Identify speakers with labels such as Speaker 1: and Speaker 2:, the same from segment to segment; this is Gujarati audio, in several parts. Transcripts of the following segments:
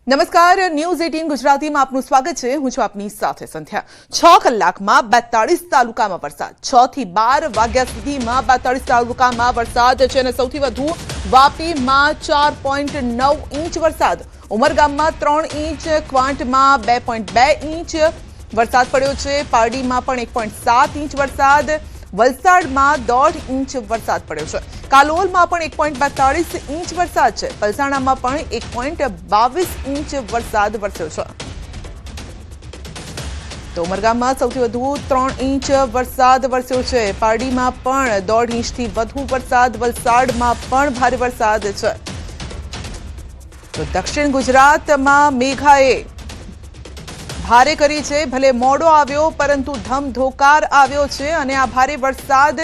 Speaker 1: નમસ્કાર, ન્યૂઝ 18 ગુજરાતીમાં આપનું સ્વાગત છે. હું છું આપની સાથે સંધ્યા. 6 કલાકમાં 42 તાલુકામાં વરસાદ. 6 થી 12 વાગ્યા સુધીમાં 42 તાલુકામાં વરસાદ છે અને સૌથી વધુ વાપીમાં 4.9 ઇંચ વરસાદ, ઉમરગામમાં 3 ઇંચ, ક્વાંટમાં 2.2 ઇંચ વરસાદ પડ્યો છે. પારડીમાં પણ 1.7 ઇંચ વરસાદ, વલસાડમાં 1.5 ઇંચ વરસાદ પડ્યો છે. કાલોલમાં પણ 1.42 ઇંચ વરસાદ છે. પલસાણામાં પણ 1.22 ઇંચ વરસાદ વરસ્યો છે. તો ઉમરગામમાં સૌથી વધુ 3 ઇંચ વરસાદ વરસ્યો છે. પારડીમાં પણ 1.5 ઇંચથી વધુ વરસાદ, વલસાડમાં પણ ભારે વરસાદ છે. તો દક્ષિણ ગુજરાતમાં મેઘાએ ભારે કરી છે. ભલે મોડો આવ્યો પરંતુ ધમધોકાર આવ્યો છે અને આ ભારે વરસાદ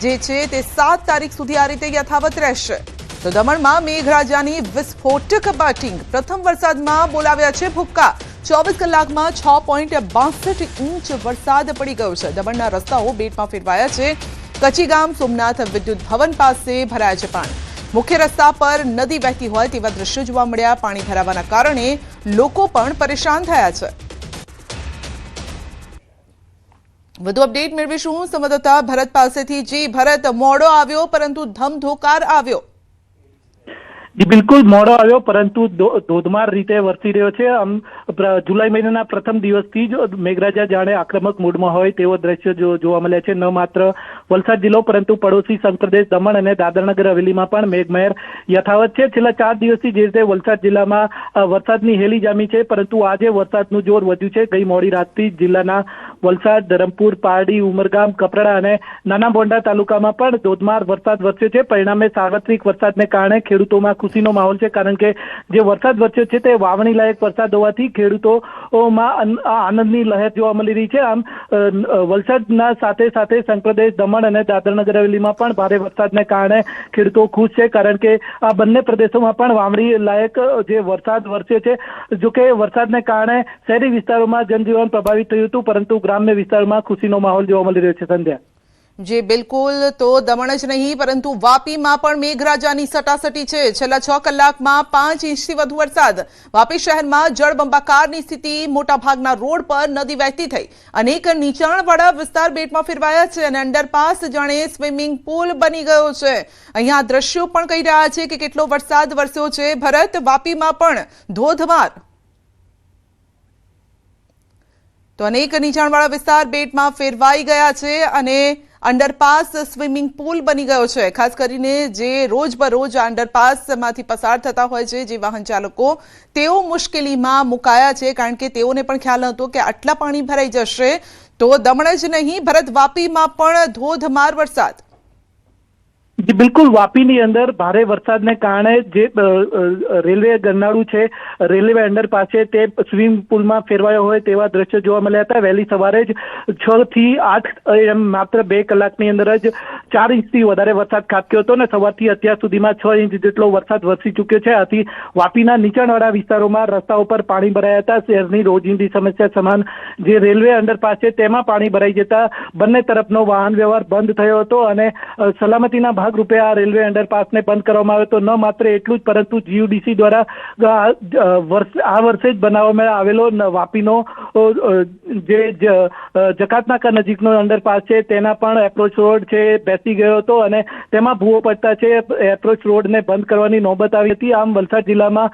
Speaker 1: જે છે તે 7 તારીખ સુધી આ રીતે યથાવત રહેશે. તો દમણમાં મેઘરાજાની વિસ્ફોટક બેટિંગ, પ્રથમ વરસાદમાં બોલાવ્યા છે ભૂક્કા. 24 કલાકમાં 6.62 ઇંચ વરસાદ પડી ગયો છે. દમણના રસ્તાઓ બેટમાં ફેરવાયા છે. કચીગામ સોમનાથ વિદ્યુત ભવન પાસે ભરાયા છે પાણી. મુખ્ય રસ્તા પર નદી વહેતી હોય તેવા દ્રશ્યો જોવા મળ્યા. પાણી ભરાવાના કારણે લોકો પણ પરેશાન થયા છે. વધુ અપડેટ મેળવીશું સંવાદદાતા ભરત પાસેથી. જી ભરત, મોડો આવ્યો પરંતુ ધમધોકાર આવ્યો.
Speaker 2: બિલકુલ મોડો આવ્યો પરંતુ ધોધમાર રીતે વરસી રહ્યો છે. જુલાઈ મહિનાના પ્રથમ દિવસથી જ મેઘરાજા જાણે આક્રમક મૂડમાં હોય તેવો દ્રશ્ય જોવા મળ્યા છે. ન માત્ર વલસાડ જિલ્લો પરંતુ પડોશી સંઘપ્રદેશ દમણ અને દાદરાનગર હવેલીમાં પણ મેઘમહેર યથાવત છે. છેલ્લા 4 દિવસથી જે રીતે વલસાડ જિલ્લામાં વરસાદની હેલી જામી છે પરંતુ આજે વરસાદનું જોર વધ્યું છે. ગઈ મોડી રાતથી જિલ્લાના વલસાડ, ધરમપુર, પારડી, ઉમરગામ, કપરાડા અને નાના બોંડા તાલુકામાં પણ ધોધમાર વરસાદ વરસ્યો છે. પરિણામે સાર્વત્રિક વરસાદને કારણે ખેડૂતોમાં ખુશીનો માહોલ છે, કારણ કે જે વરસાદ વરસ્યો છે તે વાવણી લાયક વરસાદ હોવાથી ખેડૂતોમાં આનંદની લહેર જોવા મળી રહી છે. આમ વલસાડના સાથે સાથે સંઘપ્રદેશ દમણ અને દાદરાનગર હવેલીમાં પણ ભારે વરસાદને કારણે ખેડૂતો ખુશ છે, કારણ કે આ બંને પ્રદેશોમાં પણ વાવણી લાયક જે વરસાદ વરસ્યો છે. જોકે વરસાદને કારણે શહેરી વિસ્તારોમાં જનજીવન પ્રભાવિત થયું હતું પરંતુ ગ્રામ્ય વિસ્તારમાં ખુશીનો માહોલ જોવા મળી રહ્યો છે. સંધ્યા.
Speaker 1: જી બિલકુલ. તો દમણ જ નહીં પરંતુ વાપીમાં પણ મેઘરાજાની સટાસટી છે. છેલ્લા 6 કલાકમાં 5 ઇંચથી વધુ વરસાદ. વાપી શહેરમાં જળબંબાકારની સ્થિતિ, મોટાભાગના રોડ પર નદી વહેતી થઈ. અનેક નીચાણવાળા વિસ્તાર બેટમાં ફેરવાયા છે અને અંડરપાસ જાણે સ્વિમિંગ પુલ બની ગયો છે. અહીંયા દ્રશ્યો પણ કહી રહ્યા છે કે કેટલો વરસાદ વરસ્યો છે. ભરત, વાપીમાં પણ ધોધમાર. તો અનેક નીચાણવાળા વિસ્તાર બેટમાં ફેરવાઈ ગયા છે અને અંડરપાસ સ્વિમિંગ પુલ બની ગયો છે. ખાસ કરીને જે રોજબરોજ અંડરપાસમાંથી પસાર થતા હોય છે જે વાહન ચાલકો, તેઓ મુશ્કેલીમાં મુકાયા છે, કારણ કે તેઓને પણ ખ્યાલ નહોતો કે આટલા પાણી ભરાઈ જશે. તો દમણ જ નહીં ભરત, વાપીમાં પણ ધોધમાર વરસાદ.
Speaker 2: બિલકુલ, વાપીની અંદર ભારે વરસાદને કારણે જે રેલવે ગરનાળું છે, રેલવે અંડરપાસ છે, તે સ્વિમિંગ પુલમાં ફેરવાયો હોય તેવા દ્રશ્યો જોવા મળ્યા હતા. વહેલી સવારે જ 6 થી 8 માત્ર 2 કલાકની અંદર જ 4 ઇંચથી વધારે વરસાદ ખાબક્યો હતો અને સવારથી અત્યાર સુધીમાં 6 ઇંચ જેટલો વરસાદ વરસી ચૂક્યો છે. આથી વાપીના નીચાણવાળા વિસ્તારોમાં રસ્તાઓ પર પાણી ભરાયા હતા. શહેરની રોજિંદી સમસ્યા સમાન જે રેલવે અંડરપાસ છે તેમાં પાણી ભરાઈ જતા બંને તરફનો વાહન વ્યવહાર બંધ થયો હતો અને સલામતીના ભાગરૂપે આ રેલવે અંડરપાસને બંધ કરવામાં આવ્યો હતો. ન માત્ર એટલું જ પરંતુ જીયુડીસી દ્વારા આ વર્ષે જ બનાવવામાં આવેલો વાપીનો જે જકાતનાકા નજીકનો અંડરપાસ છે તેના પણ એપ્રોચ રોડ છે બેસી ગયો હતો અને તેમાં ભૂવો પડતા છે એપ્રોચ રોડને બંધ કરવાની નોબત આવી હતી. આમ વલસાડ જિલ્લામાં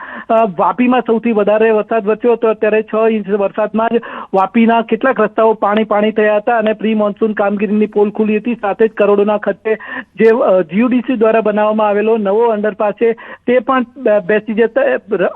Speaker 2: વાપીમાં સૌથી વધારે વરસાદ વરસ્યો હતો. અત્યારે 6 ઇંચ વરસાદમાં જ વાપીના કેટલાક રસ્તાઓ પાણી થયા હતા અને પ્રી મોન્સૂન કામગીરીની પોલ ખુલી હતી. સાથે જ કરોડોના ખર્ચે જે જીયુડીસી દ્વારા બનાવવામાં આવેલો નવો અંડરપાસ છે તે પણ બેસી જતા,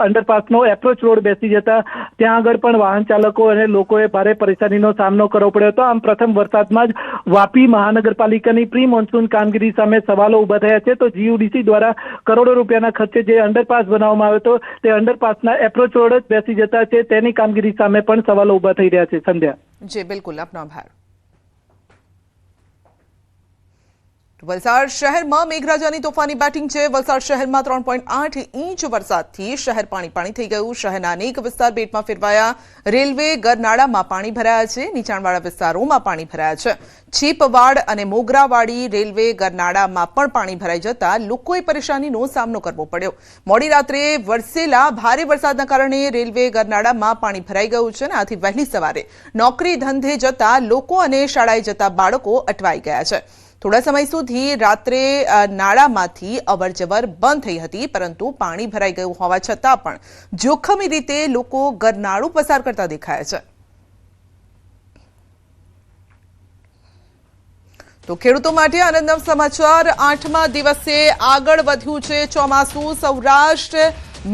Speaker 2: અંડરપાસનો એપ્રોચ રોડ બેસી જતા ત્યાં આગળ પણ વાહન ચાલકો અને લોકોએ ભારે પરેશાનીનો સામનો કરવો પડ્યો હતો. આમ પ્રથમ વરસાદમાં જ વાપી મહાનગરપાલિકાની પ્રી મોન્સૂન કામગીરી સામે સવાલો ઉભા થયા છે. તો જીયુડીસી દ્વારા કરોડો રૂપિયાના ખર્ચે જે અંડરપાસ બનાવવામાં આવ્યો હતો તે અંડરપાસના એપ્રોચ રોડ જ બેસી જતા છે તેની કામગીરી સામે પણ સવાલો ઉભા થઈ રહ્યા છે. સંધ્યા.
Speaker 1: જી બિલકુલ, આપનો આભાર. વલસાડ શહેરમાં મેઘરાજાની તોફાની બેટિંગ છે। વલસાડ શહેરમાં 3.8 ઇંચ વરસાદથી શહેર પાણી થઈ ગયું। શહેરના અનેક વિસ્તાર બેટમાં ફેરવાયા। રેલવે ગરનાળામાં પાણી ભરાયા છે। નીચાણવાળા વિસ્તારોમાં પાણી ભરાયા છે। છીપવાડ અને મોગરાવાડી રેલવે ગરનાળામાં પણ પાણી ભરાઈ જતા લોકોએ પરેશાનીનો સામનો કરવો પડ્યો। મોડી રાત્રે વરસેલા ભારે વરસાદના કારણે રેલવે ગરનાળામાં પાણી ભરાઈ ગયું છે અને આથી વહેલી સવારે નોકરી ધંધે જતા લોકો અને શાળાએ જતા બાળકો અટવાઈ ગયા છે। થોડા સમય સુધી રાત્રે નાળામાંથી અવરજવર બંધ થઈ હતી, પરંતુ પાણી ભરાઈ ગયું હોવા છતાં પણ જોખમી રીતે લોકો ગરનાળું પસાર કરતા દેખાયા છે। તો ખેડૂતો માટે આનંદના સમાચાર। 8મા દિવસે આગળ વધ્યું છે ચોમાસું। સૌરાષ્ટ્ર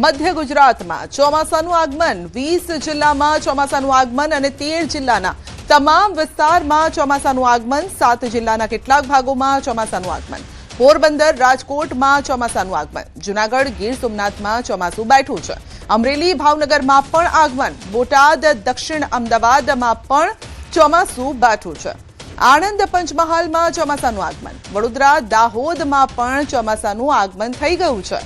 Speaker 1: મધ્ય ગુજરાતમાં ચોમાસાનું આગમન। 20 જિલ્લામાં ચોમાસાનું આગમન અને 13 જિલ્લાના તમામ વિસ્તારમાં ચોમાસાનું આગમન। 7 જિલ્લાના કેટલાક ભાગોમાં ચોમાસાનું આગમન। પોરબંદર રાજકોટમાં ચોમાસાનું આગમન। જૂનાગઢ ગીર સોમનાથમાં ચોમાસું બેઠું છે। અમરેલી ભાવનગરમાં પણ આગમન। બોટાદ દક્ષિણ અમદાવાદમાં પણ ચોમાસું બેઠું છે। આણંદ પંચમહાલમાં ચોમાસાનું આગમન। વડોદરા દાહોદમાં પણ ચોમાસાનું આગમન થઈ ગયું છે।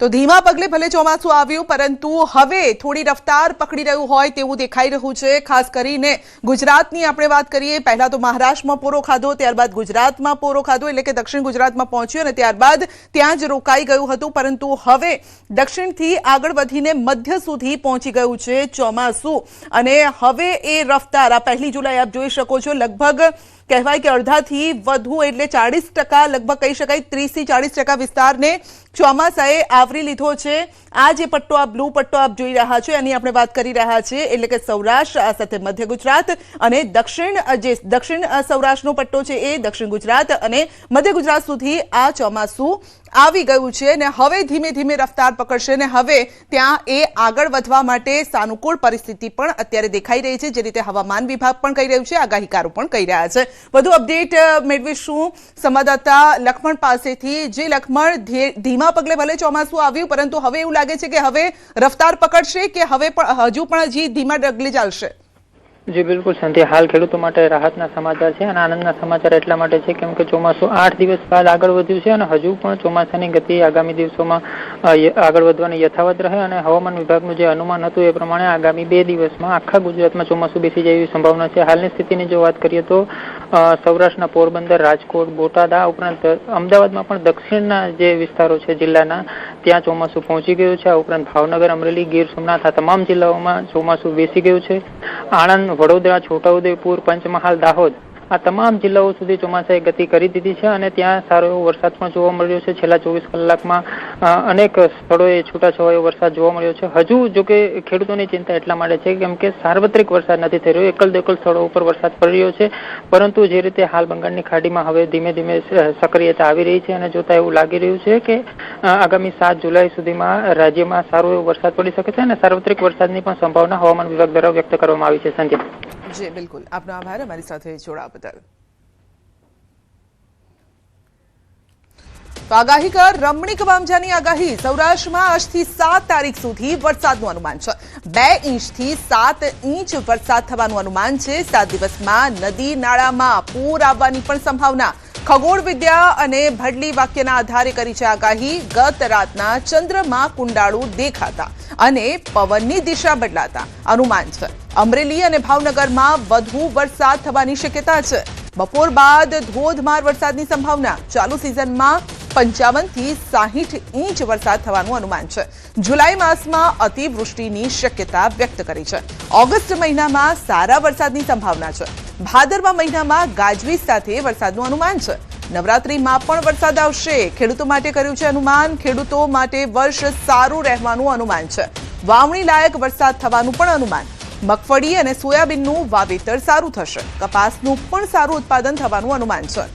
Speaker 1: તો ધીમા પગલે ભલે ચોમાસું આવ્યું, પરંતુ હવે થોડી રફતાર પકડી રહ્યું હોય તેવું દેખાઈ રહ્યું છે। ખાસ કરીને ગુજરાતની આપણે વાત કરીએ, પહેલા તો મહારાષ્ટ્રમાં પોરો ખાધો, ત્યારબાદ ગુજરાતમાં પોરો ખાધો, એટલે કે દક્ષિણ ગુજરાતમાં પહોંચ્યું અને ત્યારબાદ ત્યાં જ રોકાઈ ગયું હતું, પરંતુ હવે દક્ષિણથી આગળ વધીને મધ્ય સુધી પહોંચી ગયું છે ચોમાસું અને હવે એ રફતાર આ 1 જુલાઈ આપ જોઈ શકો છો, લગભગ કહેવાય કે અડધાથી વધુ એટલે 40%, લગભગ કહી શકાય 30 થી 40% વિસ્તારને ચોમાસાએ આવરી લીધો છે। આ જે પટ્ટો આ બ્લુ પટ્ટો આપ જોઈ રહ્યા છો એની આપણે વાત કરી રહ્યા છીએ, એટલે કે સૌરાષ્ટ્ર આ સાથે મધ્ય ગુજરાત અને દક્ષિણ સૌરાષ્ટ્રનો પટ્ટો છે એ દક્ષિણ ગુજરાત અને મધ્ય ગુજરાત સુધી આ ચોમાસું આવી ગયું છે અને હવે ધીમે ધીમે રફતાર પકડશે અને હવે ત્યાં એ આગળ વધવા માટે સાનુકૂળ પરિસ્થિતિ પણ અત્યારે દેખાઈ રહી છે, જે રીતે હવામાન વિભાગ પણ કહી રહ્યું છે, આગાહીકારો પણ કહી રહ્યા છે। વધુ અપડેટ મેળવીશું સંવાદદાતા લખમણ પાસેથી। જે લખમણ, ધીમા પગલે ભલે ચોમાસું આવ્યું, પરંતુ હવે એવું લાગે છે કે હવે રફતાર પકડશે કે હવે પણ હજુ પણ હજી ધીમા ડગલે ચાલશે?
Speaker 3: જી બિલકુલ સંધ્યા, હાલ ખેડૂતો માટે રાહતના સમાચાર છે અને આનંદના સમાચાર એટલા માટે છે કેમ કે ચોમાસું 8 દિવસ બાદ આગળ વધ્યું છે અને હજુ પણ ચોમાસાની ગતિ આગામી દિવસોમાં આગળ વધવાની યથાવત રહે અને હવામાન વિભાગનું જે અનુમાન હતું એ પ્રમાણે આગામી 2 દિવસમાં આખા ગુજરાતમાં ચોમાસું બેસી જાય એવી સંભાવના છે। હાલની સ્થિતિની જો વાત કરીએ તો સૌરાષ્ટ્રના પોરબંદર, રાજકોટ, બોટાદ આ ઉપરાંત અમદાવાદમાં પણ દક્ષિણના જે વિસ્તારો છે જિલ્લાના ત્યાં ચોમાસું પહોંચી ગયું છે। આ ઉપરાંત ભાવનગર, અમરેલી, ગીર સોમનાથ આ તમામ જિલ્લાઓમાં ચોમાસું બેસી ગયું છે। આણંદ, વડોદરા, છોટાઉદેપુર, પંચમહાલ, દાહોદ આ તમામ જિલ્લાઓ સુધી ચોમાસાએ ગતિ કરી દીધી છે અને ત્યાં સારો એવો વરસાદ પણ જોવા મળ્યો છે। છેલ્લા 24 કલાકમાં અનેક સ્થળોએ છૂટાછવાયો વરસાદ જોવા મળ્યો છે। હજુ જો કે ખેડૂતોની ચિંતા એટલા માટે છે કેમ કે સાર્વત્રિક વરસાદ નથી થઈ રહ્યો, એકલ દોકલ સ્થળો ઉપર વરસાદ પડી રહ્યો છે, પરંતુ જે રીતે હાલ બંગાળની ખાડીમાં હવે ધીમે ધીમે સક્રિયતા આવી રહી છે અને જોતા એવું લાગી રહ્યું છે કે આગામી 7 જુલાઈ સુધીમાં રાજ્યમાં સારો એવો વરસાદ પડી શકે છે અને સાર્વત્રિક વરસાદની પણ સંભાવના હવામાન વિભાગ દ્વારા વ્યક્ત કરવામાં આવી છે। સંધ્યા
Speaker 1: જી બિલકુલ, આપનો આભાર અમારી સાથે જોડાવા બદલ। તો આગાહીકાર રમણીક વામજાની આગાહી। સૌરાષ્ટ્રમાં આજથી 7 તારીખ સુધી વરસાદનું અનુમાન છે। 2 ઇંચથી 7 ઇંચ વરસાદ થવાનું અનુમાન છે। 7 દિવસમાં નદી નાળામાં પૂર આવવાની પણ સંભાવના। ખગોળ વિદ્યા અને ભડલી વાક્યના આધારે કરી છે આગાહી। ગત રાતના ચંદ્રમાં કુંડાળું દેખાતા અને પવનની દિશા બદલાતા અનુમાન છે। અમરેલી અને ભાવનગરમાં વધુ વરસાદ થવાની શક્યતા છે। બપોર બાદ ધોધમાર વરસાદની સંભાવના। ચાલુ સિઝનમાં 55 થી 60 ઇંચ વરસાદ થવાનું અનુમાન છે। જુલાઈ માસમાં અતિવૃષ્ટિની શક્યતા વ્યક્ત કરી છે। ઓગસ્ટ મહિનામાં સારા વરસાદની સંભાવના છે। ભાદરવા મહિનામાં ગાજવીજ સાથે વરસાદનું અનુમાન છે। નવરાત્રીમાં પણ વરસાદ આવશે। ખેડૂતો માટે કર્યું છે અનુમાન। ખેડૂતો માટે વર્ષ સારું રહેવાનું અનુમાન છે। વાવણી લાયક વરસાદ થવાનું પણ અનુમાન। મગફળી અને સોયાબીનનું વાવેતર સારું થશે। કપાસનું પણ સારું ઉત્પાદન થવાનું અનુમાન છે।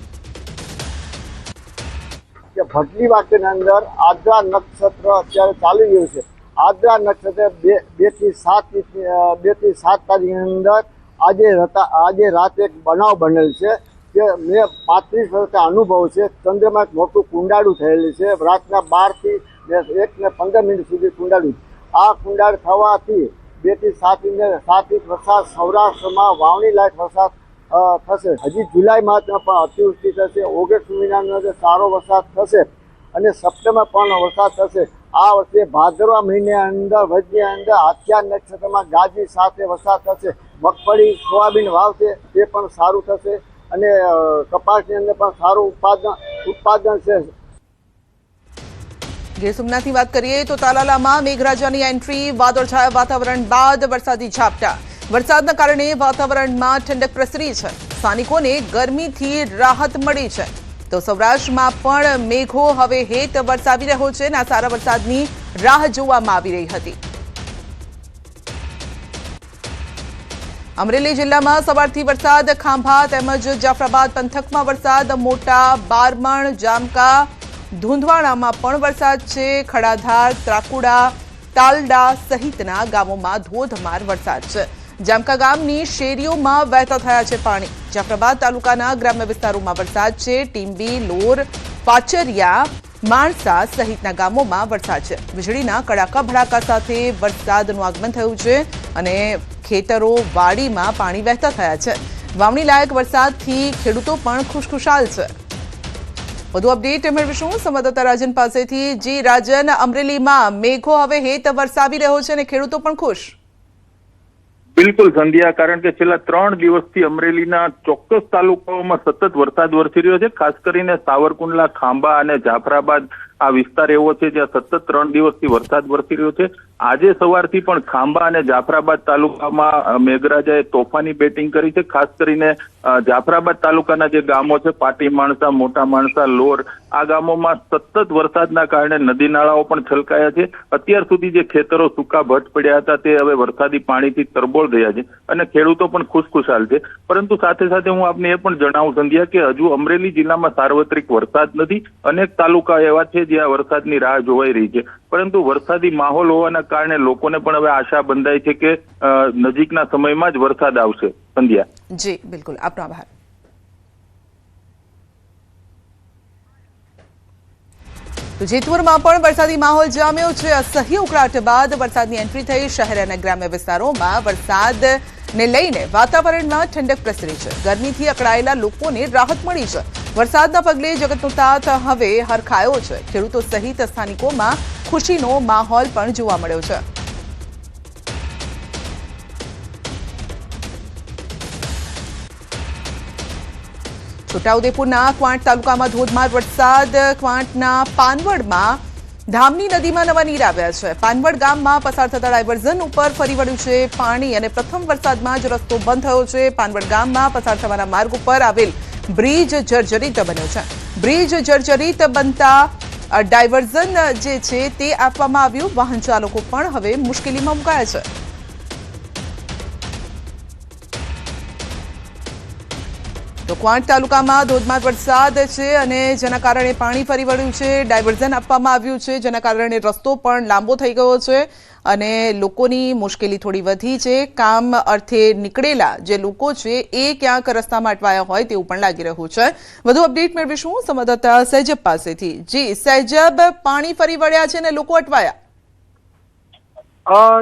Speaker 4: ભટલી વાક્યના અંદર આદ્રા નક્ષત્ર અત્યારે ચાલી રહ્યું છે। આદ્રા નક્ષત્ર 2 થી 7 તારીખની અંદર આજે રાતે એક બનાવ બનેલ છે કે મેં 35 વર્ષના અનુભવ છે। ચંદ્રમાં એક મોટું કુંડાળું થયેલું છે। રાતના 12 થી 1 ને 15 મિનિટ સુધી કુંડાળું। આ કુંડાળ થવાથી 2 થી 7 ઇંચ વરસાદ સૌરાષ્ટ્રમાં વાવણી લાયક વરસાદ થશે. હજી જુલાઈ માસમાં પણ અતિવૃષ્ટિ થશે, ઓગસ્ટ મહિનાની અંદર સારો વરસાદ થશે અને સપ્ટેમ્બર પણ વરસાદ થશે. આ વર્ષે ભાદરવા મહિને અંદર વચની અંદર આદ્યા નક્ષત્રમાં ગાજી સાથે વરસાદ થશે. મગફળી સોયાબીન વાવશે તે પણ સારું થશે અને કપાસની અંદર પણ સારું ઉત્પાદન છે.
Speaker 1: ગીર સોમનાથની વાત કરીએ તો તાલાલામાં મેઘરાજાની એન્ટ્રી, વાદળછાયા વાતાવરણ બાદ વરસાદી ઝાપટા. વરસાદના કારણે વાતાવરણમાં ઠંડક પ્રસરી છે. સ્થાનિકોને ગરમીથી રાહત મળી છે. તો સૌરાષ્ટ્રમાં પણ મેઘો હવે હેત વરસાવી રહ્યો છે અને આ સારા વરસાદની રાહ જોવામાં આવી રહી હતી. અમરેલી જિલ્લામાં સવારથી વરસાદ, ખાંભા તેમજ જાફરાબાદ પંથકમાં વરસાદ, મોટા બારમણ, જામકા, ધુંધવાડામાં પણ વરસાદ છે. ખડાધાર, ત્રાકુડા, તાલડા સહિતના ગામોમાં ધોધમાર વરસાદ છે. જામકા ગામની શેરીઓમાં વહેતા થયા છે પાણી. જાફરાબાદ તાલુકાના ગ્રામ્ય વિસ્તારોમાં વરસાદ છે. ટીંબી, લોર, પાચરિયા, માણસા સહિતના ગામોમાં વરસાદ છે. વીજળીના કડાકા ભડાકા સાથે વરસાદનું આગમન થયું છે અને ખેતરો, વાડીમાં પાણી વહેતા થયા છે. વાવણી લાયક વરસાદથી ખેડૂતો પણ ખુશખુશાલ છે. વધુ અપડેટ મેળવીશું સંવાદદાતા રાજન પાસેથી. જી રાજન, અમરેલીમાં મેઘો હવે હેત વરસાવી રહ્યો છે અને ખેડૂતો પણ ખુશ.
Speaker 5: બિલકુલ સંધ્યા, કારણ કે છેલ્લા 3 દિવસથી અમરેલીના ચોક્કસ તાલુકાઓમાં સતત વરસાદ વરસી રહ્યો છે. ખાસ કરીને સાવરકુંડલા, ખાંભા અને જાફરાબાદ આ વિસ્તાર એવો છે જ્યાં સતત 3 દિવસથી વરસાદ વરસી રહ્યો છે. આજે સવારથી પણ ખાંભા અને જાફરાબાદ તાલુકામાં મેઘરાજાએ તોફાની બેટિંગ કરી છે. ખાસ કરીને જાફરાબાદ તાલુકાના જે ગામો છે, પાટી માણસા, મોટા માણસા, લોર, આ ગામોમાં સતત વરસાદના કારણે નદી નાળાઓ પણ છલકાયા છે. અત્યાર સુધી જે ખેતરો સૂકા ભટ્ટ પડ્યા હતા તે હવે વરસાદી પાણીથી તરબોળ થયા છે અને ખેડૂતો પણ ખુશખુશાલ છે. પરંતુ સાથે સાથે હું આપને એ પણ જણાવું સંધ્યા કે હજુ અમરેલી જિલ્લામાં સાર્વત્રિક વરસાદ નથી. અનેક તાલુકા એવા છે જ્યાં વરસાદની રાહ જોવાઈ રહી છે. પરંતુ વરસાદી માહોલ હોવાના કારણે લોકોને પણ હવે આશા બંધાય છે કે નજીકના સમયમાં જ વરસાદ આવશે. સંધ્યા.
Speaker 1: જી બિલકુલ, આપનો આભાર. તો જેતપુરમાં પણ વરસાદી માહોલ જામ્યો છે. અસહ્ય ઉકળાટ બાદ વરસાદની એન્ટ્રી થઈ. શહેર અને ગ્રામ્ય વિસ્તારોમાં વરસાદને લઈને વાતાવરણમાં ઠંડક પ્રસરી છે. ગરમીથી અકળાયેલા લોકોને રાહત મળી છે. વરસાદના પગલે જગતનો તાત હવે હરખાયો છે. ખેડૂતો સહિત સ્થાનિકોમાં ખુશીનો માહોલ પણ જોવા મળ્યો છે. છોટાઉદેપુરના ક્વાંટ તાલુકામાં ધોધમાર વરસાદ. ક્વાંટના પાનવડમાં ધામની નદીમાં નવા નીર આવ્યા છે. પાનવડ ગામમાં પસાર થતા ડાયવર્ઝન ઉપર ફરી વળ્યું છે પાણી અને પ્રથમ વરસાદમાં જ રસ્તો બંધ થયો છે. પાનવડ ગામમાં પસાર થવાના માર્ગ ઉપર આવેલ બ્રિજ જર્જરિત બન્યો છે. બ્રિજ જર્જરિત બનતા ડાયવર્ઝન જે છે તે આપવામાં આવ્યું. વાહન ચાલકો પણ હવે મુશ્કેલીમાં મુકાયા છે. તો ક્વાંટ તાલુકામાં ધોધમાર વરસાદ છે અને જેના કારણે પાણી ફરી વળ્યું છે. ડાયવર્ઝન આપવામાં આવ્યું છે જેના કારણે રસ્તો પણ લાંબો થઈ ગયો છે અને લોકોની મુશ્કેલી થોડી વધી છે. કામ અર્થે નીકળેલા જે લોકો છે એ ક્યાંક રસ્તામાં અટવાયા હોય તેવું પણ લાગી રહ્યું છે. વધુ અપડેટ મેળવીશું સંવાદદાતા સૈજબ પાસેથી. જી સૈજબ, પાણી ફરી વળ્યા છે અને લોકો અટવાયા.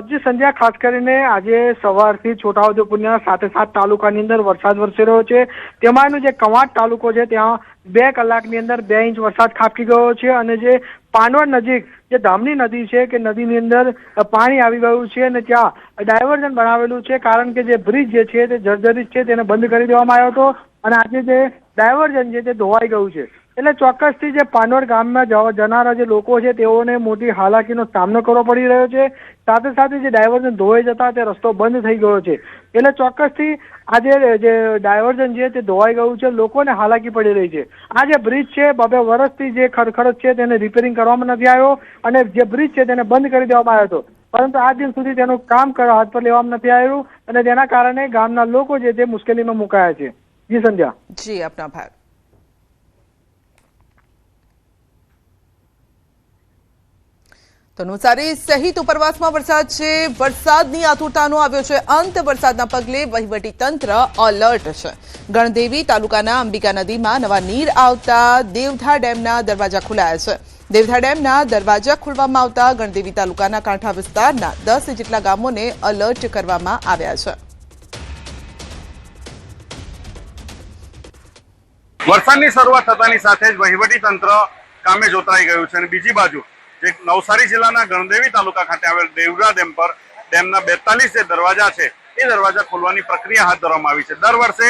Speaker 6: જી સંધ્યા, ખાસ કરીને આજે સવારથી છોટાઉદેપુરના 7 તાલુકાની અંદર વરસાદ વરસી રહ્યો છે. તેમાંનો જે કવાંટ તાલુકો છે ત્યાં 2 કલાકની અંદર 2 ઇંચ વરસાદ ખાબકી ગયો છે અને જે પાનવડ નજીક જે ધામની નદી છે કે નદીની અંદર પાણી આવી ગયું છે અને ત્યાં ડાયવર્ઝન બનાવેલું છે. કારણ કે જે બ્રિજ જે છે તે જર્જરિત છે તેને બંધ કરી દેવામાં આવ્યો હતો અને આજે જે ડાયવર્ઝન છે તે ધોવાઈ ગયું છે. એટલે ચોક્કસથી જે પાનવડ ગામમાં જનારા જે લોકો છે તેઓને મોટી હાલાકીનો સામનો કરવો પડી રહ્યો છે. સાથે સાથે જે ડાયવર્ઝન ધોવાઈ જતા તે રસ્તો બંધ થઈ ગયો છે. એટલે ચોક્કસથી આજે જે ડાયવર્ઝન છે તે ધોવાઈ ગયું છે. લોકોને હાલાકી પડી રહી છે. આ જે બ્રિજ છે 2 વર્ષથી જે ખડખડ છે તેને રિપેરિંગ કરવામાં નથી આવ્યો અને જે બ્રિજ છે તેને બંધ કરી દેવામાં આવ્યો હતો. પરંતુ આજ દિન સુધી તેનું કામ હાથ પર લેવામાં નથી આવ્યું અને તેના કારણે ગામના લોકો છે તે મુશ્કેલીમાં મુકાયા છે. જી સંધ્યા.
Speaker 1: જી આપનો આભાર. તો નવસારી સહિત ઉપરવાસમાં વરસાદ છે. વરસાદની આતુરતાનો આવ્યો છે અંત. વરસાદના પગલે વહીવટી તંત્ર એલર્ટ છે. ગણદેવી તાલુકાના અંબિકા નદીમાં નવા નીર આવતા દેવધા ડેમના દરવાજા ખોલાયા છે. દેવધા ડેમના દરવાજા ખોલવામાં આવતા ગણદેવી તાલુકાના કાંઠા વિસ્તારના 10 જેટલા ગામોને એલર્ટ કરવામાં આવ્યા છે.
Speaker 7: વરસાદની શરૂઆત થતાની સાથે જ વહીવટી તંત્ર કામે જોતરાઈ ગયું છે અને બીજી બાજુ જે નવસારી જિલ્લાના ગણદેવી તાલુકા ખાતે આવેલ દેવધા ડેમ પર ડેમના 42 જે દરવાજા છે એ દરવાજા ખોલવાની પ્રક્રિયા હાથ ધરવામાં આવી છે. દર વર્ષે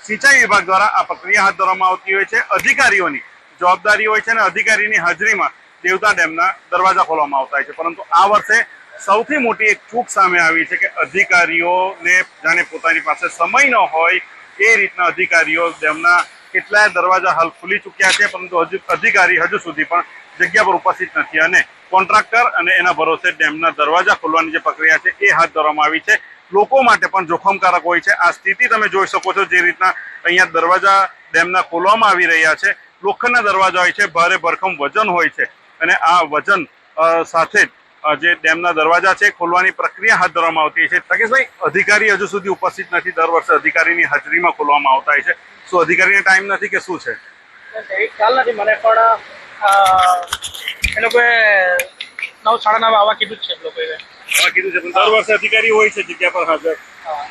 Speaker 7: સિંચાઈ વિભાગ દ્વારા આ પ્રક્રિયા હાથ ધરવામાં આવતી હોય છે. અધિકારીઓની જવાબદારી હોય છે અને અધિકારીની હાજરીમાં દેવધા ડેમના દરવાજા ખોલવામાં આવતા હોય છે. પરંતુ આ વર્ષે સૌથી મોટી એક ચૂક સામે આવી છે કે અધિકારીઓને જાણે પોતાની પાસે સમય ન હોય એ રીતના અધિકારીઓ ડેમના કેટલાય દરવાજા હાલ ખુલી ચૂક્યા છે, પરંતુ અધિકારી હજુ સુધી પણ જગ્યા પર ઉપસ્થિત નથી અને કોન્ટ્રાક્ટર અને એના ભરોસે ડેમના દરવાજા ખોલવાની જે પ્રક્રિયા છે એ હાથ ધરવામાં આવી છે. લોકો માટે પણ જોખમકારક હોય છે. આ સ્થિતિ તમે જોઈ શકો છો, જે રીતના અહીંયા દરવાજા ડેમના ખોલવામાં આવી રહ્યા છે. લોખંડના દરવાજા હોય છે, ભારે ભરખમ વજન હોય છે અને આ વજન સાથે જે ડેમના દરવાજા છે ખોલવાની પ્રક્રિયા હાથ ધરવામાં આવતી છે. તકેશભાઈ, અધિકારી હજુ સુધી ઉપસ્થિત નથી. દર વર્ષે અધિકારીની હાજરીમાં ખોલવામાં આવતા હોય છે. શું અધિકારીને ટાઈમ નથી કે શું છે?
Speaker 8: ખ્યાલ નથી મને, પણ એ લોકોએ 9:30 આવવા કીધું જ છે.
Speaker 7: કીધું છે, પણ દર વર્ષે અધિકારી હોય છે જગ્યા પર હાજર.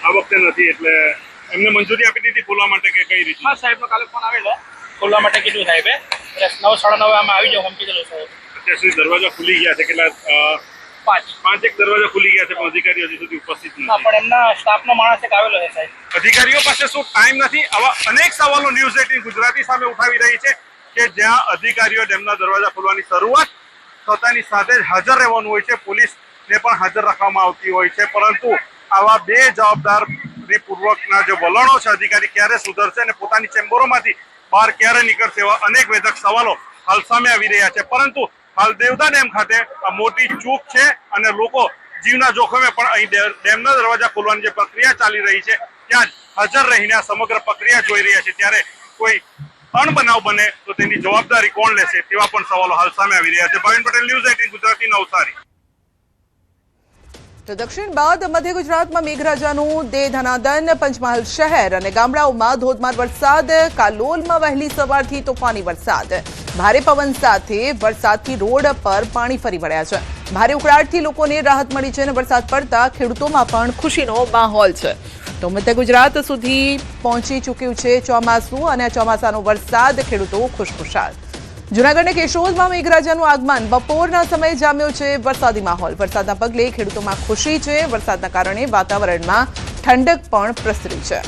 Speaker 7: આ વખતે નથી, એટલે એમને મંજૂરી આપી દીધી ખોલવા માટે કે કઈ રીતે?
Speaker 8: હા, સાહેબનો કાલે ફોન આવેલો, ખોલવા માટે કીધું સાહેબે. 9:30 આમાં આવી જાવ એમ કીધેલું સાહેબ.
Speaker 7: અત્યાર સુધી દરવાજા ખુલી ગયા છે, કેટલા? 5 એક દરવાજા ખુલી ગયા છે, પણ અધિકારીઓ હજી સુધી ઉપસ્થિત નથી.
Speaker 8: પણ એમના સ્ટાફનો માણસ એક આવેલો છે સાહેબ.
Speaker 7: અધિકારીઓ પાસે શું ટાઈમ નથી? આવા અનેક સવાલો ન્યૂઝ 18 ગુજરાતી સામે ઉઠાવી રહી છે કે જ્યાં અધિકારીઓ ડેમના દરવાજા ખોલવાની શરૂઆત થતાની સાથે જ હાજર રહેવાનું હોય છે. પોલીસને પણ હાજર રાખવામાં આવતી હોય છે, પરંતુ આવા બેજવાબદારીપૂર્વકના જે વલણો છે, અધિકારી ક્યારે સુધરશે અને પોતાની ચેમ્બરોમાંથી બહાર ક્યારે નીકળશે, એવા અનેક વેધક સવાલો હાલ સામે આવી રહ્યા છે. પરંતુ હાલ દેવધા ડેમ ખાતે આ મોટી ચૂક છે અને લોકો જીવના જોખમે પણ અહીં ડેમના દરવાજા ખોલવાની જે પ્રક્રિયા ચાલી રહી છે ત્યાં જ હાજર રહીને આ સમગ્ર પ્રક્રિયા જોઈ રહ્યા છે. ત્યારે કોઈ અણબનાવ બને તો તેની જવાબદારી કોણ લેશે, તેવા પણ સવાલો હાલ સામે આવી રહ્યા છે. ભાવિન પટેલ, ન્યૂઝ 18 ગુજરાતી, નવસારી.
Speaker 1: તો દક્ષિણ બાદ મધ્ય ગુજરાતમાં મેઘરાજાનું દે ધનાદન. પંચમહાલ શહેર અને ગામડાઓમાં ધોધમાર વરસાદ. કાલોલમાં વહેલી સવારથી તોફાની વરસાદ. ભારે પવન સાથે વરસાદથી રોડ પર પાણી ફરી વળ્યા છે. ભારે ઉકળાટથી લોકોને રાહત મળી છે અને વરસાદ પડતા ખેડૂતોમાં પણ ખુશીનો માહોલ છે. તો મધ્ય ગુજરાત સુધી પહોંચી ચૂક્યું છે ચોમાસું અને ચોમાસાનો વરસાદ. ખેડૂતો ખુશખુશાલ. જૂનાગઢ અને કેશોદમાં મેઘરાજાનું આગમન. બપોરના સમયે જામ્યો છે વરસાદી માહોલ. વરસાદના પગલે ખેડૂતોમાં ખુશી છે. વરસાદના કારણે વાતાવરણમાં ઠંડક પણ પ્રસરી છે.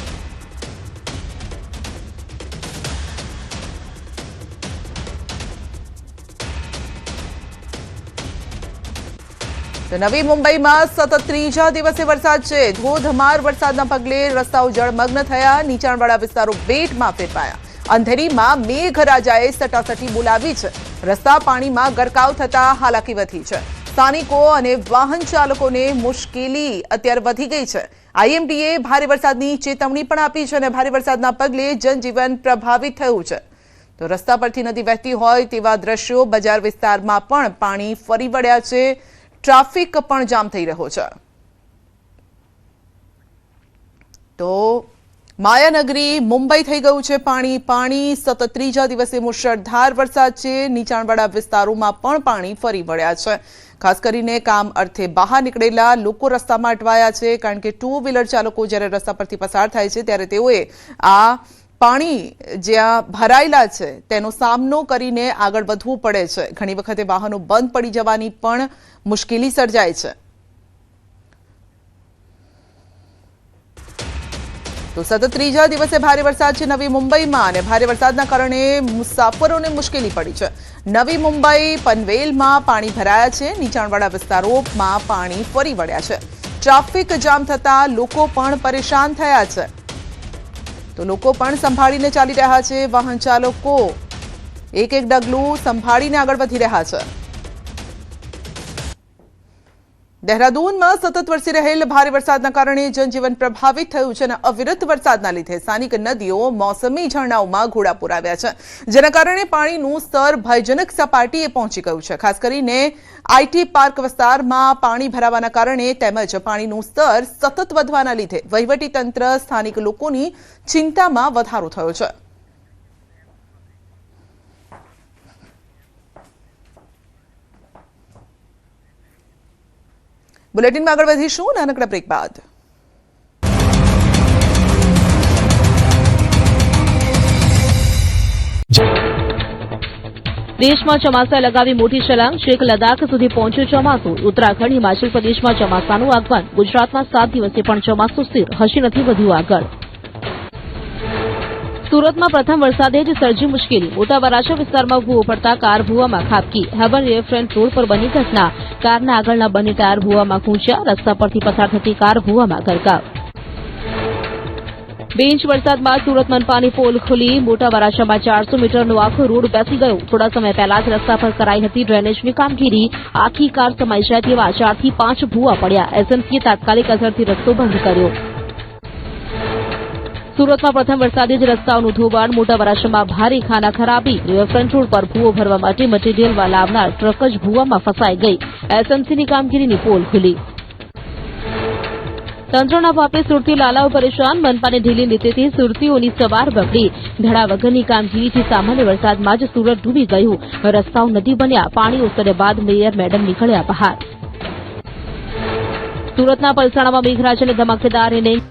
Speaker 1: તો નવી મુંબઈમાં સતત ત્રીજા દિવસે વરસાદ છે. ધોધમાર વરસાદના પગલે રસ્તાઓ જળમગ્ન થયા. નીચાણવાળા વિસ્તારો બેટમાં ફેરવાયા. અંધેરીમાં મેઘરાજાએ સટાસટી બોલાવી છે. રસ્તા પાણીમાં ગરકાવ થતા હાલાકી વધી છે. સ્થાનિકો અને વાહન ચાલકોને મુશ્કેલી અત્યારે વધી ગઈ છે. આઈએમડીએ ભારે વરસાદની ચેતવણી પણ આપી છે અને ભારે વરસાદના પગલે જનજીવન પ્રભાવિત થયું છે. તો રસ્તા પરથી નદી વહેતી હોય તેવા દ્રશ્યો. બજાર વિસ્તારમાં પણ પાણી ફરી વળ્યા છે. ટ્રાફિક પણ જામ થઈ રહ્યો છે. તો માયાનગરી મુંબઈ થઈ ગયું છે પાણી. સતત ત્રીજા દિવસે મુશળધાર વરસાદ છે. નીચાણવાળા વિસ્તારોમાં પણ પાણી ફરી વળ્યા છે. ખાસ કરીને કામ અર્થે બહાર નીકળેલા લોકો રસ્તામાં અટવાયા છે, કારણ કે 2 વ્હીલર ચાલકો જ્યારે રસ્તા પરથી પસાર થાય છે ત્યારે તેઓએ આ પાણી જ્યાં ભરાયેલા છે તેનો સામનો કરીને આગળ વધવું પડે છે. ઘણી વખતે વાહનો બંધ પડી જવાની પણ મુશ્કેલી સર્જાય છે. તો સતત ત્રીજા દિવસે ભારે વરસાદ છે નવી મુંબઈમાં અને ભારે વરસાદના કારણે મુસાફરોને મુશ્કેલી પડી છે. નવી મુંબઈ પનવેલમાં પાણી ભરાયા છે. નીચાણવાળા વિસ્તારોમાં પાણી ફરી વળ્યા છે. ટ્રાફિક જામ થતા લોકો પણ પરેશાન થયા છે. તો લોકો પણ સંભાળીને ચાલી રહ્યા છે. વાહન ચાલકો એક ડગલું સંભાળીને આગળ વધી રહ્યા છે. દહેરાદૂનમાં સતત વરસી રહેલ ભારે વરસાદના કારણે જનજીવન પ્રભાવિત થયું છે અને અવિરત વરસાદના લીધે સ્થાનિક નદીઓ મોસમી ઝરણાઓમાં ઘોડાપૂર આવ્યા છે, જેના કારણે પાણીનું સ્તર ભયજનક સપાટીએ પહોંચી ગયું છે. ખાસ કરીને આઈટી પાર્ક વિસ્તારમાં પાણી ભરાવાના કારણે તેમજ પાણીનું સ્તર સતત વધવાના લીધે વહીવટીતંત્ર સ્થાનિક લોકોની ચિંતામાં વધારો થયો છે. બુલેટિનમાં આગળ વધીશું નાનકડા બ્રેક બાદ.
Speaker 9: દેશમાં ચોમાસાએ લગાવી મોટી છલાંગ. છેક લદાખ સુધી પહોંચ્યું ચોમાસું. ઉત્તરાખંડ, હિમાચલ પ્રદેશમાં ચોમાસાનું આગમન. ગુજરાતમાં 7 દિવસે પણ ચોમાસું સ્થિર. હજી નથી વધ્યું આગળ. સુરતમાં પ્રથમ વરસાદે જ સર્જી મુશ્કેલી. મોટા વરાછા વિસ્તારમાં ભૂવો પડતા કાર ભૂવામાં ખાબકી. હેવન રિવરફ્રન્ટ રોડ પર બની ઘટના. કારના આગળના બંને ટાયર ભૂવામાં ખૂંચ્યા. રસ્તા પરથી પસાર થતી કાર ભૂવામાં ગરકાવ. 2 ઇંચ વરસાદ બાદ સુરત મનપાની પોલ ખુલી. મોટા વરાછામાં 400 મીટરનો આખો રોડ બેસી ગયો. થોડા સમય પહેલા જ રસ્તા પર કરાઈ હતી ડ્રેનેજની કામગીરી. આખી કાર સમાઈ જાય તેવા 4 થી 5 ભૂવા પડ્યા. એસએમસીએ તાત્કાલિક અસરથી રસ્તો બંધ કર્યો. સુરતમાં પ્રથમ વરસાદે જ રસ્તાઓનું ધોવાણ. મોટા વરાછામાં ભારે ખાના ખરાબી. રિવરફ્રન્ટ રોડ પર ભૂવો ભરવા માટે મટીરીયલ લાવનાર ટ્રક જ ભૂવામાં ફસાઈ ગઈ. એસએમસીની કામગીરીની પોલ ખુલી. તંત્રના પાપે સુરતી લાલાઓ પરેશાન. મનપાની ઢીલી નીતિથી સુરતીઓની સવાર બગડી. ધડા વગરની કામગીરીથી સામાન્ય વરસાદમાં જ સુરત ડૂબી ગયું. રસ્તાઓ નદી બન્યા. પાણી ઓસર્યા બાદ મેયર મેડમ નીકળ્યા બહાર. સુરતના પલસાણામાં મેઘરાજાની ધમાકેદાર ઇનિંગ.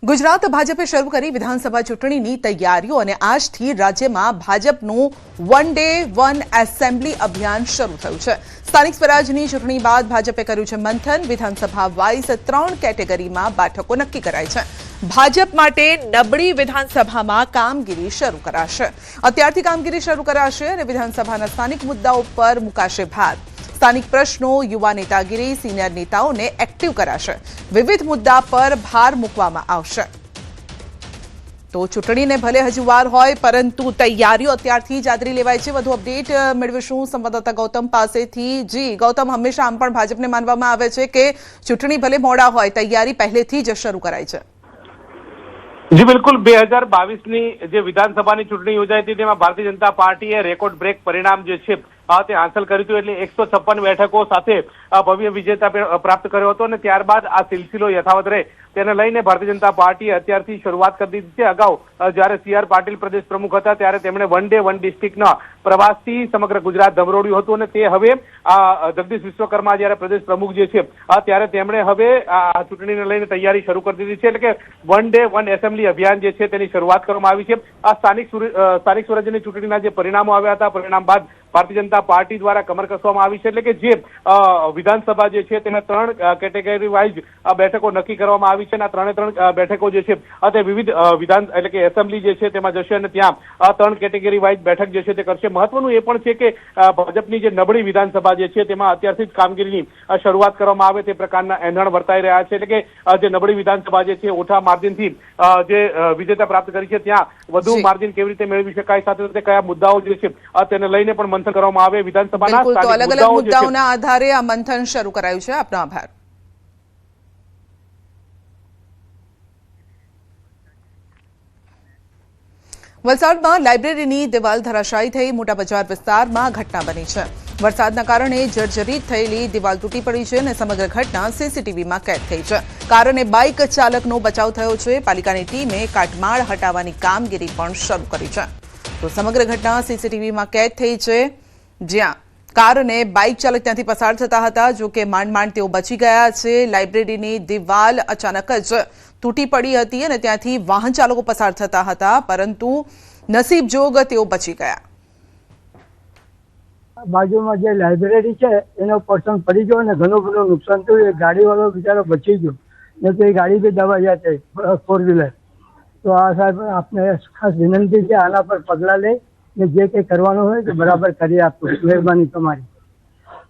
Speaker 1: ગુજરાત ભાજપે શરૂ કરી વિધાનસભા ચૂંટણીની તૈયારીઓ અને આજથી રાજ્યમાં ભાજપનું વન ડે વન એસેમ્બલી અભિયાન શરૂ થયું છે. સ્થાનિક સ્વરાજની ચૂંટણી બાદ ભાજપે કર્યું છે મંથન. વિધાનસભા વાઇઝ 3 કેટેગરીમાં બેઠકો નક્કી કરાઈ છે. ભાજપ માટે નબળી વિધાનસભામાં કામગીરી શરૂ કરાશે. અત્યારથી કામગીરી શરૂ કરાશે અને વિધાનસભાના સ્થાનિક મુદ્દાઓ પર મુકાશે ભાર. સ્થાનિક પ્રશ્નો, યુવા નેતાગીરી, સિનિયર નેતાઓને એક્ટિવ કરાશે. વિવિધ મુદ્દા પર ભાર મૂકવામાં આવશે. તો ચૂંટણીને ભલે હજુ વાર હોય પરંતુ તૈયારીઓ અત્યારથી જ આદરી લેવાય છે. વધુ અપડેટ મેળવીશું સંવાદદાતા ગૌતમ પાસેથી. જી ગૌતમ, હંમેશા આમ પણ ભાજપને માનવામાં આવે છે કે ચૂંટણી ભલે મોડા હોય, તૈયારી પહેલેથી જ શરૂ કરાય છે.
Speaker 10: જી બિલકુલ, 2022ની જે વિધાનસભાની ચૂંટણી યોજાઈ હતી તેમાં ભારતીય જનતા પાર્ટીએ રેકોર્ડ બ્રેક પરિણામ જે છે તે હાંસલ કર્યું હતું. એટલે 156 બેઠકો સાથે ભવ્ય વિજેતા પ્રાપ્ત કર્યો હતો અને ત્યારબાદ આ સિલસિલો યથાવત રહે તેને લઈને ભારતીય જનતા પાર્ટીએ અત્યારથી શરૂઆત કરી દીધી છે. અગાઉ જ્યારે CR પાટીલ પ્રદેશ પ્રમુખ હતા ત્યારે તેમણે વન ડે વન ડિસ્ટ્રિક્ટના પ્રવાસથી સમગ્ર ગુજરાત ધમરોડ્યું હતું અને તે હવે જગદીશ વિશ્વકર્મા જ્યારે પ્રદેશ પ્રમુખ જે છે ત્યારે તેમણે હવે આ ચૂંટણીને લઈને તૈયારી શરૂ કરી દીધી છે. એટલે કે વન ડે વન એસેમ્બલી અભિયાન જે છે તેની શરૂઆત કરવામાં આવી છે. આ સ્થાનિક સ્વરાજ્યની ચૂંટણીના જે પરિણામો આવ્યા હતા, પરિણામ બાદ ભારતીય જનતા પાર્ટી દ્વારા કમર કસવામાં આવી છે. એટલે કે જે વિધાનસભા જે છે તેના 3 કેટેગરી વાઇઝ બેઠકો નક્કી કરવામાં આવી છે અને આ 3 બેઠકો જે છે તે વિવિધ વિધાન એટલે કે એસેમ્બલી જે છે તેમાં જશે અને ત્યાં 3 કેટેગરી વાઇઝ બેઠક જે છે તે કરશે. મહત્વનું એ પણ છે કે ભાજપની જે નબળી વિધાનસભા જે છે તેમાં અત્યારથી જ કામગીરીની શરૂઆત કરવામાં આવે તે પ્રકારના એંધણ વર્તાઈ રહ્યા છે. એટલે કે જે નબળી વિધાનસભા જે છે ઓછા માર્જિનથી જે વિજેતા પ્રાપ્ત કરી છે ત્યાં વધુ માર્જિન કેવી રીતે મેળવી શકાય, સાથે સાથે કયા મુદ્દાઓ જે છે તેને લઈને પણ મંથન કરવામાં આવે. વિધાનસભાના
Speaker 1: અલગ અલગ મુદ્દાઓના આધારે આ મંથન શરૂ કરાયું છે. આપનો આભાર. વલસાડમાં લાઇબ્રેરીની દિવાલ ધરાશાયી થઈ. મોટા બજાર વિસ્તારમાં ઘટના બની છે. વરસાદના કારણે જર્જરિત થયેલી દિવાલ તૂટી પડી છે અને સમગ્ર ઘટના સીસીટીવીમાં કેદ થઈ છે. કાર અને બાઇક ચાલકનો બચાવ થયો છે. પાલિકાની ટીમે કાટમાળ હટાવવાની કામગીરી પણ શરૂ કરી છે. તો સમગ્ર ઘટના સીસીટીવીમાં કેદ થઈ છે, જ્યાં કાર અને બાઇક ચાલક ત્યાંથી પસાર થતા હતા. જો કે માંડ તેઓ બચી ગયા છે. લાઇબ્રેરીની દિવાલ અચાનક જ તૂટી પડી હતી અને ત્યાંથી વાહન ચાલકો પસાર થતા હતા, પરંતુ નસીબ જોગ તેઓ બચી ગયા.
Speaker 11: બાજુમાં જે લાઇબ્રેરી છે એનો પર્સન પડી ગયો અને ઘણું બધું નુકસાન થયું. એ ગાડીવાળો બિચારો બચી ગયો ને તો એ ગાડી બી દબાઈ જાય 4 વ્હીલર. તો આ સાહેબ આપને ખાસ વિનંતી છે, આના પર પગલાં લે ને જે કંઈ કરવાનું હોય તો બરાબર કરી આપો. મહેરબાની તમારી.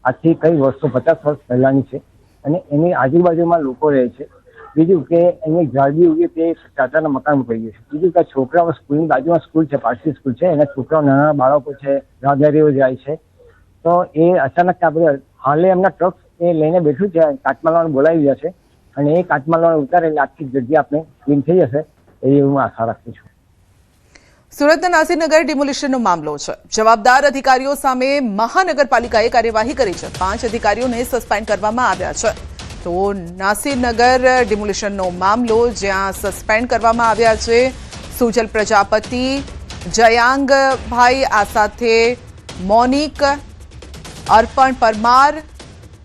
Speaker 12: આજથી કઈ વર્ષો 50 વર્ષ પહેલાની છે અને એની આજુબાજુમાં લોકો રહે છે. બીજું કે એની ઝાડવી ઉગી તે ચાચાના મકાન પડી ગયું છે. બીજું કે છોકરાઓ સ્કૂલની બાજુમાં સ્કૂલ છે, પારસી સ્કૂલ છે, એના છોકરાઓ નાના બાળકો છે, રાહદારીઓ જાય છે. તો એ અચાનક આપણે હાલે એમના ટ્રક એ લઈને બેઠું છે, કાચમાલવાળાને બોલાવી રહ્યા છે અને એ કાચમાલવાળા ઉતારે એટલે આખી જગ્યા આપણે ક્લીન થઈ જશે એવી હું આશા રાખું છું.
Speaker 1: સુરતના નાસીરનગર ડિમોલિશનનો મામલો છે. જવાબદાર અધિકારીઓ સામે મહાનગરપાલિકાએ કાર્યવાહી કરી છે. 5 અધિકારીઓને સસ્પેન્ડ કરવામાં આવ્યા છે. તો નાસીરનગર ડિમોલિશનનો મામલો જ્યાં સસ્પેન્ડ કરવામાં આવ્યા છે સુજલ પ્રજાપતિ, જયાંગભાઈ, આ સાથે મોનિક, અર્પણ પરમાર,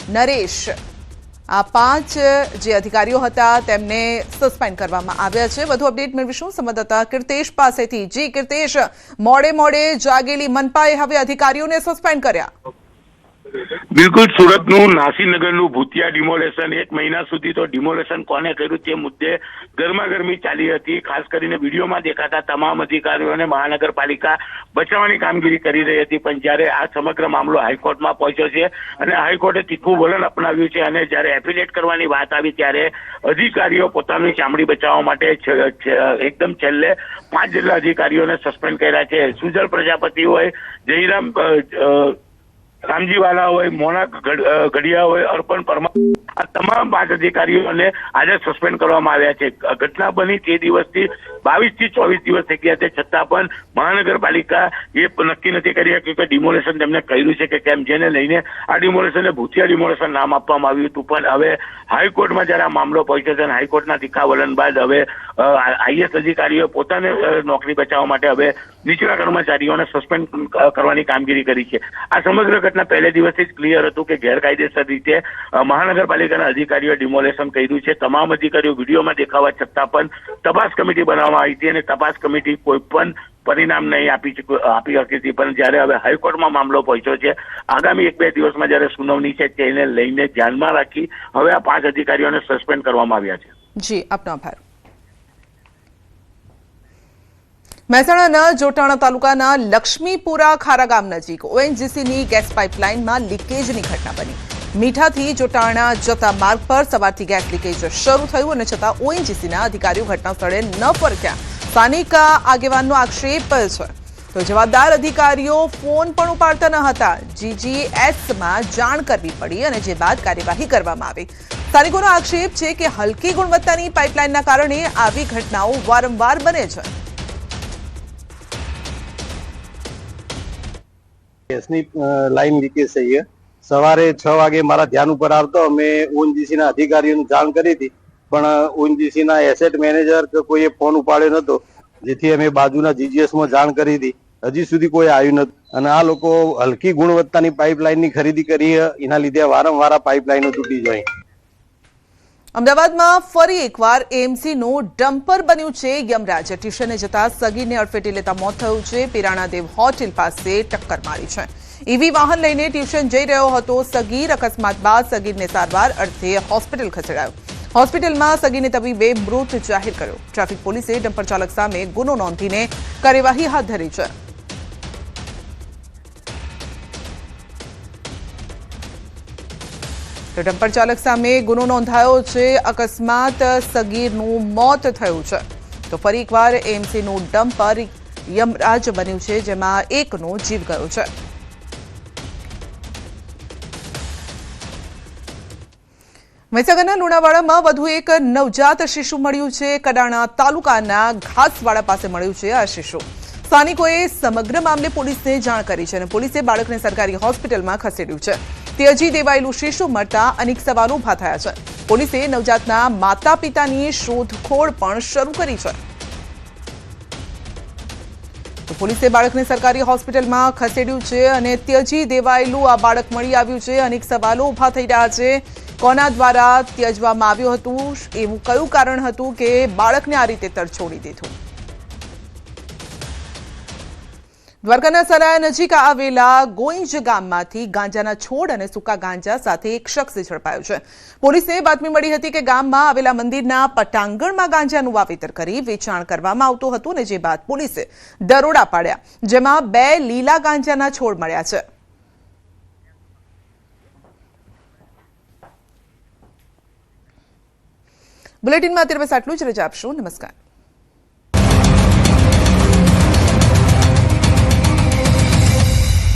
Speaker 1: નરેશ, આ 5 જે અધિકારીઓ હતા તેમને સસ્પેન્ડ કરવામાં આવ્યા છે. વધુ અપડેટ મેળવીશું સંવાદદાતા કીર્તેશ પાસેથી. જી કીર્તેશ, મોડે જાગેલી મનપાએ હવે અધિકારીઓને સસ્પેન્ડ કર્યા.
Speaker 13: બિલકુલ, સુરતનું નાસીનગરનું ભૂતિયા ડિમોલેશન 1 મહિના સુધી તો ડિમોલેશન કોને કર્યું તે મુદ્દે ગરમાગરમી ચાલી હતી. ખાસ કરીને વિડીયોમાં દેખાતા તમામ અધિકારીઓને મહાનગરપાલિકા બચાવવાની કામગીરી કરી રહી હતી, પણ જ્યારે આ સમગ્ર મામલો હાઈકોર્ટમાં પહોંચ્યો છે અને હાઈકોર્ટે તીખું વલણ અપનાવ્યું છે અને જ્યારે એફિલેટ કરવાની વાત આવી ત્યારે અધિકારીઓ પોતાની ચામડી બચાવવા માટે એકદમ છેલ્લે 5 જેટલા અધિકારીઓને સસ્પેન્ડ કર્યા છે. સુજલ પ્રજાપતિ હોય, જયરામ રામજીવાલા હોય, મોના ઘડિયા હોય, અર્પણ પરમાર, આ તમામ 5 અધિકારીઓને આજે સસ્પેન્ડ કરવામાં આવ્યા છે. ઘટના બની તે દિવસથી 22 થી 24 દિવસ થઈ ગયા છે, છતાં પણ મહાનગરપાલિકા એ નક્કી નથી કરી શક્યું કે ડિમોલેશન તેમને કર્યું છે કે કેમ, જેને લઈને આ ડિમોલેશનને ભૂતિયા ડિમોલેશન નામ આપવામાં આવ્યું હતું. પણ હવે હાઈકોર્ટમાં જયારે આ મામલો પહોંચ્યો છે અને હાઈકોર્ટના તીખા વલણ બાદ હવે આઈએસ અધિકારીઓ પોતાને નોકરી બચાવવા માટે હવે નીચલા કર્મચારીઓને સસ્પેન્ડ કરવાની કામગીરી કરી છે. આ સમગ્ર ઘટના પહેલે દિવસથી જ ક્લિયર હતું કે ગેરકાયદેસર રીતે મહાનગરપાલિકાના અધિકારીઓ ડિમોલેશન કર્યું છે. તમામ અધિકારીઓ વિડીયોમાં દેખાવા છતાં પણ તપાસ કમિટી બનાવવામાં આવી હતી અને તપાસ કમિટી કોઈ પણ પરિણામ નહીં આપી શકી હતી. પણ જ્યારે હવે હાઈકોર્ટમાં મામલો પહોંચ્યો છે, આગામી 1-2 દિવસમાં જ્યારે સુનાવણી છે તેને લઈને ધ્યાનમાં રાખી હવે આ 5 અધિકારીઓને સસ્પેન્ડ કરવામાં આવ્યા છે.
Speaker 1: જી, આપનો આભાર. મહેસાણાના જોટાણા તાલુકાના લક્ષ્મીપુરા ખારા ગામ નજીક ઓએનજીસીની ગેસ પાઇપલાઇનમાં લીકેજની ઘટના બની. મીઠાથી જોટાણા જતા માર્ગ પર સવારથી ગેસ લીકેજ શરૂ થયું અને છતાં ઓએનજીસીના અધિકારીઓ ઘટના સ્થળે ન પહોંચ્યા. સ્થાનિક આગેવાનનો આક્ષેપ છે તો જવાબદાર અધિકારીઓ ફોન પણ ઉપાડતા ન હતા. જીજીએસમાં જાણ કરવી પડી અને જે બાદ કાર્યવાહી કરવામાં આવી. સ્થાનિકોનો આક્ષેપ છે કે હલકી ગુણવત્તાની પાઇપલાઇનના કારણે આવી ઘટનાઓ વારંવાર બને છે.
Speaker 14: ગેસની લાઈન લીકેજ થઈ છે. સવારે 6 વાગે મારા ધ્યાન ઉપર આવતો અમે ઓએનજીસી ના અધિકારીઓને જાણ કરી હતી, પણ ઓએનજીસી ના એસેટ મેનેજર કે કોઈએ ફોન ઉપાડ્યો નતો, જેથી અમે બાજુના જીજીએસ માં જાણ કરી હતી. હજી સુધી કોઈ આવ્યું નથી અને આ લોકો હલકી ગુણવત્તાની પાઇપલાઇનની ખરીદી કરી, એના લીધે વારંવાર આ પાઇપલાઇનો તૂટી જાય.
Speaker 1: અમદાવાદમાં ફરી એકવાર એએમસીનું ડમ્પર બન્યું છે યમરાજ. ટ્યુશને જતા સગીરને અડફેટે લેતા મોત થયું છે. પિરાણાદેવ હોટેલ પાસે ટક્કર મારી છે. ઈવી વાહન લઈને ટ્યુશન જઈ રહ્યો હતો સગીર. અકસ્માત બાદ સગીરને સારવાર અર્થે હોસ્પિટલ ખસેડાયો. હોસ્પિટલમાં સગીરને તબીબે મૃત જાહેર કર્યો. ટ્રાફિક પોલીસે ડમ્પર ચાલક સામે ગુનો નોંધીને કાર્યવાહી હાથ ધરી છે. તો ડમ્પર ચાલક સામે ગુનો નોંધાયો છે. અકસ્માત સગીરનું મોત થયું છે. તો ફરી એકવાર એએમસીનું ડમ્પર યમરાજ બન્યું છે, જેમાં એકનો જીવ ગયો છે. મહીસાગરના લુણાવાડામાં વધુ એક નવજાત શિશુ મળ્યું છે. કડાણા તાલુકાના ઘાસવાડા પાસે મળ્યું છે આ શિશુ. સ્થાનિકોએ સમગ્ર મામલે પોલીસને જાણ કરી છે અને પોલીસે બાળકને સરકારી હોસ્પિટલમાં ખસેડ્યું છે. ત્યજી દેવાયેલું શિશુ મળતા અનેક સવાલો ઉભા થયા છે. પોલીસે નવજાતના માતા પિતાની શોધખોળ પણ શરૂ કરી છે. તો પોલીસે બાળકને સરકારી હોસ્પિટલમાં ખસેડ્યું છે અને ત્યજી દેવાયેલું આ બાળક મળી આવ્યું છે. અનેક સવાલો ઉભા થઈ રહ્યા છે. કોના દ્વારા ત્યજવામાં આવ્યું હતું, એવું કયું કારણ હતું કે બાળકને આ રીતે તરછોડી દીધું. દ્વારકાના સરાયા નજીક આવેલા ગોઈંજ ગામમાંથી ગાંજાના છોડ અને સૂકા ગાંજા સાથે એક શખ્સ ઝડપાયો છે. પોલીસને બાતમી મળી હતી કે ગામમાં આવેલા મંદિરના પટાંગણમાં ગાંજાનું વાવેતર કરી વેચાણ કરવામાં આવતું હતું અને જે બાદ પોલીસે દરોડા પાડ્યા, જેમાં 2 લીલા ગાંજાના છોડ મળ્યા છે. બુલેટિનમાં અત્યારે બસ આટલું જ. રજા આપશો. નમસ્કાર.